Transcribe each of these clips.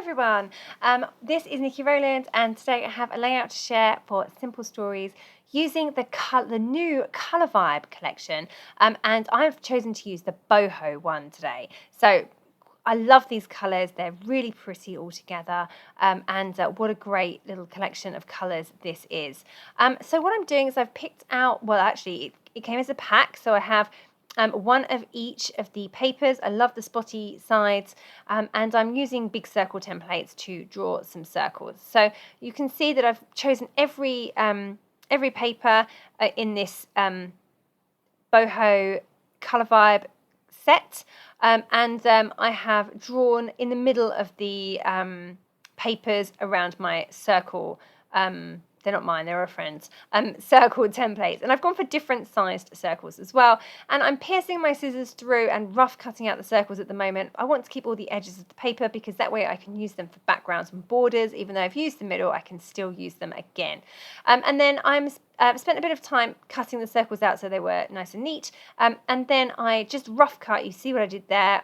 everyone, this is Nikki Rowland and today I have a layout to share for Simple Stories using the new Color Vibe collection, and I've chosen to use the Boho one today. So I love these colours, they're really pretty all together, and what a great little collection of colours this is. So what I'm doing is I've picked out, well actually it came as a pack, so I have one of each of the papers. I love the spotty sides, and I'm using big circle templates to draw some circles. So you can see that I've chosen every paper in this Boho Color Vibe set, and I have drawn in the middle of the papers around my circle. They're not mine, they're a friend's, circle templates. And I've gone for different sized circles as well. And I'm piercing my scissors through and rough cutting out the circles at the moment. I want to keep all the edges of the paper because that way I can use them for backgrounds and borders. Even though I've used the middle, I can still use them again. And then I've spent a bit of time cutting the circles out so they were nice and neat. And then I just rough cut, you see what I did there,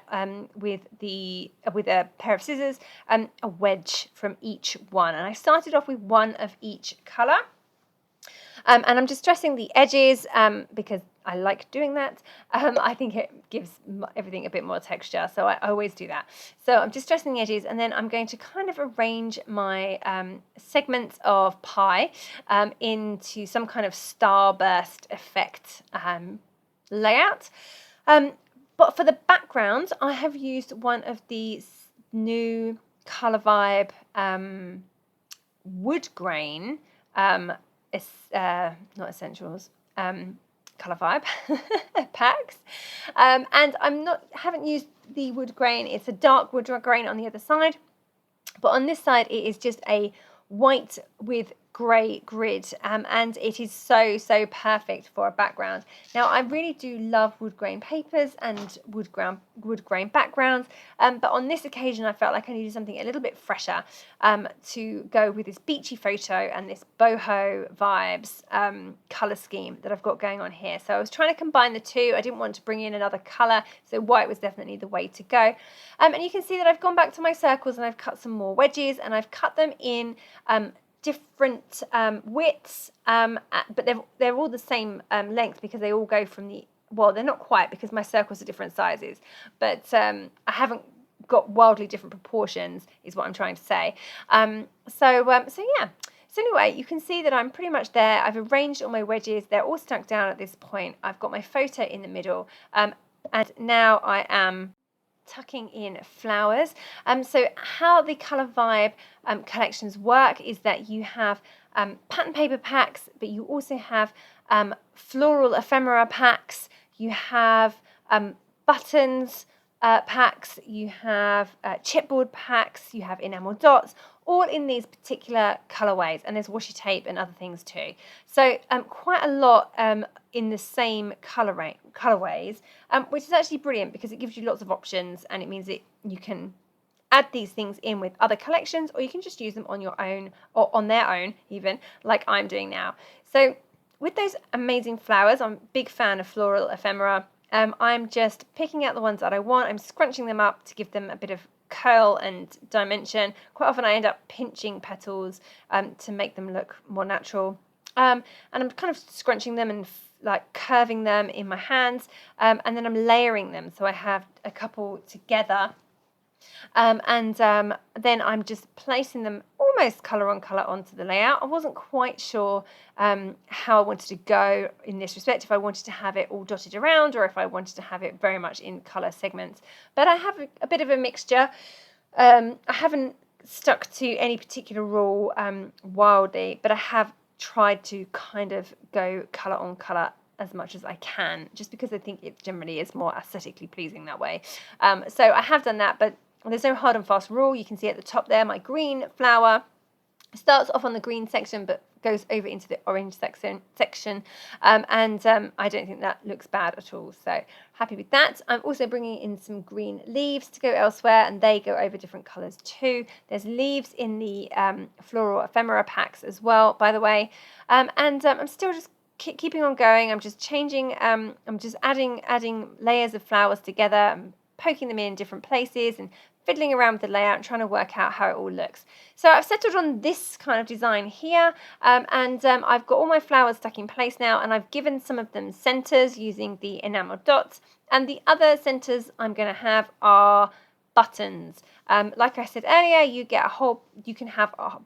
with a pair of scissors, a wedge from each one. And I started off with one of each colour. And I'm just dressing the edges because I like doing that. I think it gives everything a bit more texture, so I always do that. So I'm just dressing the edges, and then I'm going to kind of arrange my segments of pie into some kind of starburst effect layout. But for the background, I have used one of these new Color Vibe wood grain. It's not essentials, Color Vibe packs, and haven't used the wood grain. It's a dark wood grain on the other side, but on this side it is just a white with grey grid, and it is so perfect for a background. Now I really do love wood grain papers and wood grain backgrounds, but on this occasion I felt like I needed something a little bit fresher to go with this beachy photo and this Boho Vibes colour scheme that I've got going on here. So I was trying to combine the two. I didn't want to bring in another colour, so white was definitely the way to go. And you can see that I've gone back to my circles and I've cut some more wedges, and I've cut them in different widths, but they're all the same length because they all go from well, they're not quite because my circles are different sizes, but I haven't got wildly different proportions is what I'm trying to say. So yeah. So anyway, you can see that I'm pretty much there. I've arranged all my wedges. They're all stuck down at this point. I've got my photo in the middle, and now I am tucking in flowers. So how the Color Vibe collections work is that you have pattern paper packs, but you also have floral ephemera packs, you have buttons packs, you have chipboard packs, you have enamel dots, all in these particular colorways, and there's washi tape and other things too. So quite a lot in the same colorways, which is actually brilliant because it gives you lots of options, and it means that you can add these things in with other collections, or you can just use them on your own or on their own even, like I'm doing now. So with those amazing flowers, I'm a big fan of floral ephemera. I'm just picking out the ones that I want. I'm scrunching them up to give them a bit of curl and dimension. Quite often I end up pinching petals to make them look more natural. And I'm kind of scrunching them and like curving them in my hands, and then I'm layering them. So I have a couple together, and then I'm just placing them almost colour on colour onto the layout. I wasn't quite sure how I wanted to go in this respect, if I wanted to have it all dotted around or if I wanted to have it very much in colour segments. But I have a bit of a mixture. I haven't stuck to any particular rule wildly, but I have tried to kind of go colour on colour as much as I can, just because I think it generally is more aesthetically pleasing that way. So I have done that, but there's no hard and fast rule. You can see at the top there, my green flower starts off on the green section, but goes over into the orange section, and I don't think that looks bad at all, so happy with that. I'm also bringing in some green leaves to go elsewhere, and they go over different colours too. There's leaves in the floral ephemera packs as well, by the way, and I'm still just keeping on going. I'm just changing, I'm just adding layers of flowers together, poking them in different places and fiddling around with the layout and trying to work out how it all looks. So I've settled on this kind of design here, and I've got all my flowers stuck in place now, and I've given some of them centers using the Enamel Dots, and the other centers I'm going to have are buttons. Like I said earlier, you can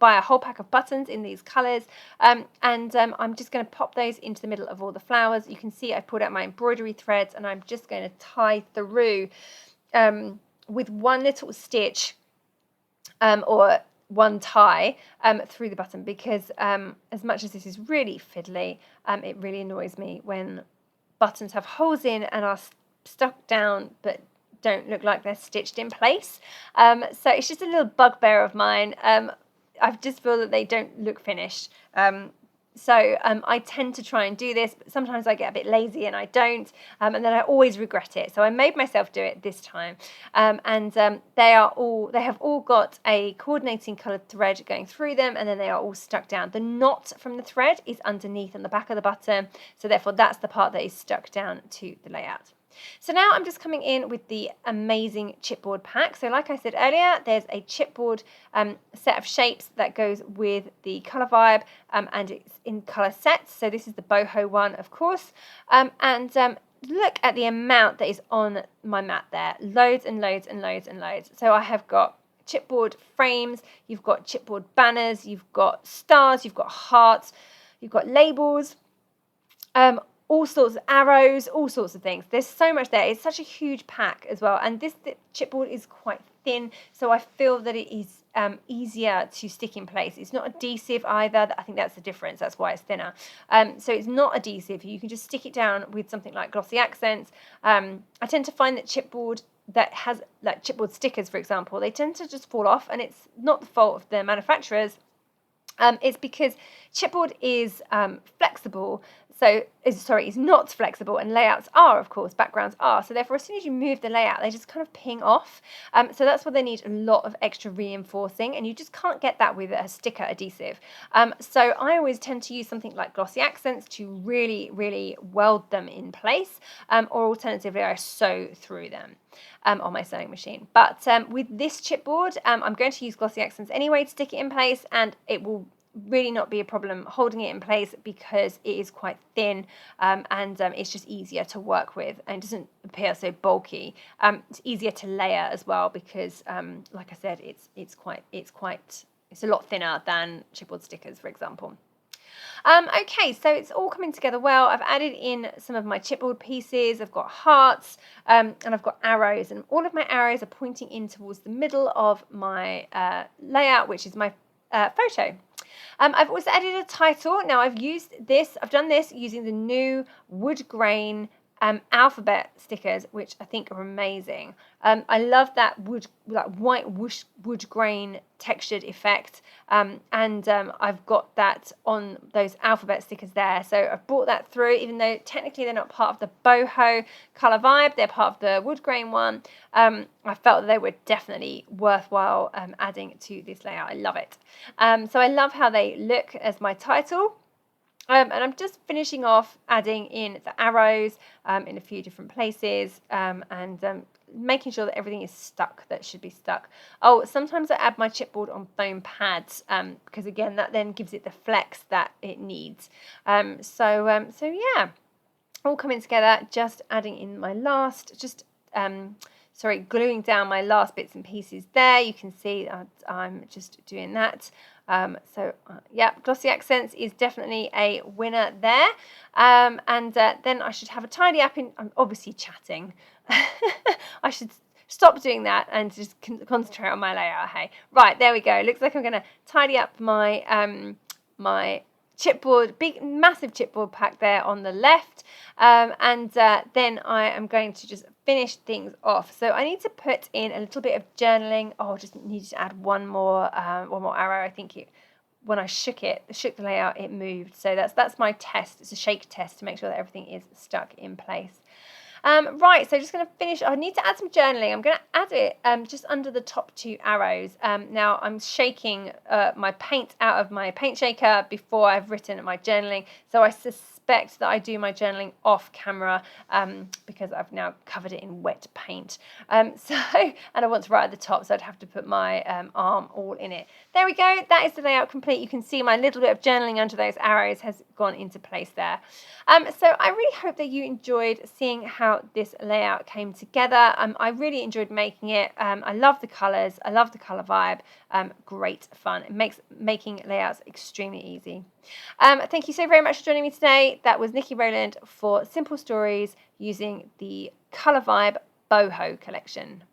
buy a whole pack of buttons in these colors, and I'm just going to pop those into the middle of all the flowers. You can see I've pulled out my embroidery threads, and I'm just going to tie through with one little stitch or one tie through the button, because as much as this is really fiddly, it really annoys me when buttons have holes in and are stuck down but don't look like they're stitched in place. So it's just a little bugbear of mine. I just feel that they don't look finished. So I tend to try and do this, but sometimes I get a bit lazy and I don't, and then I always regret it. So I made myself do it this time, and they have all got a coordinating coloured thread going through them, and then they are all stuck down. The knot from the thread is underneath on the back of the button, so therefore that's the part that is stuck down to the layout. So now I'm just coming in with the amazing chipboard pack. So like I said earlier, there's a chipboard set of shapes that goes with the Color Vibe, and it's in colour sets. So this is the Boho one, of course. Look at the amount that is on my mat there. Loads and loads and loads and loads. So I have got chipboard frames, you've got chipboard banners, you've got stars, you've got hearts, you've got labels, all sorts of arrows, all sorts of things. There's so much there. It's such a huge pack as well. And the chipboard is quite thin, so I feel that it is easier to stick in place. It's not adhesive either. I think that's the difference. That's why it's thinner. So it's not adhesive. You can just stick it down with something like glossy accents. I tend to find that chipboard that has, like chipboard stickers, for example, they tend to just fall off, and it's not the fault of the manufacturers. It's because chipboard is flexible. It's not flexible, and layouts are, of course, backgrounds are. So therefore, as soon as you move the layout, they just kind of ping off. So that's why they need a lot of extra reinforcing, and you just can't get that with a sticker adhesive. So I always tend to use something like glossy accents to really, really weld them in place, or alternatively, I sew through them on my sewing machine. But with this chipboard, I'm going to use glossy accents anyway to stick it in place, and it will really not be a problem holding it in place because it is quite thin, and it's just easier to work with and doesn't appear so bulky. It's easier to layer as well because, like I said, it's a lot thinner than chipboard stickers, for example. Okay, so it's all coming together well. I've added in some of my chipboard pieces. I've got hearts, and I've got arrows, and all of my arrows are pointing in towards the middle of my layout, which is my photo. I've also added a title. Now I've done this using the new wood grain alphabet stickers, which I think are amazing. I love that white wood grain textured effect, and I've got that on those alphabet stickers there. So I've brought that through, even though technically they're not part of the Boho Color Vibe, they're part of the wood grain one. I felt that they were definitely worthwhile adding to this layout. I love it. So I love how they look as my title. And I'm just finishing off adding in the arrows in a few different places, and making sure that everything is stuck that should be stuck. Oh, sometimes I add my chipboard on foam pads, because again, that then gives it the flex that it needs. So yeah, all coming together, just adding in my gluing down my last bits and pieces there. You can see I'm just doing that. Yeah, glossy accents is definitely a winner there. And then I should have a tidy up I'm obviously chatting. I should stop doing that and just concentrate on my layout. Hey, right, there we go. Looks like I'm going to tidy up my my chipboard, massive chipboard pack there on the left, and then I am going to just finish things off. So I need to put in a little bit of journaling. Oh, just needed to add one more arrow. I think when I shook the layout, it moved. So that's my test. It's a shake test to make sure that everything is stuck in place. Right, so just going to finish. I need to add some journaling. I'm going to add it just under the top two arrows. Now I'm shaking my paint out of my paint shaker before I've written my journaling. So I suspect suspect that I do my journaling off camera because I've now covered it in wet paint. And I want to write at the top, so I'd have to put my arm all in it. There we go. That is the layout complete. You can see my little bit of journaling under those arrows has gone into place there. So I really hope that you enjoyed seeing how this layout came together. I really enjoyed making it. I love the colours. I love the colour vibe. Great fun. It makes making layouts extremely easy. Thank you so very much for joining me today. That was Nikki Rowland for Simple Stories using the Colour Vibe Boho collection.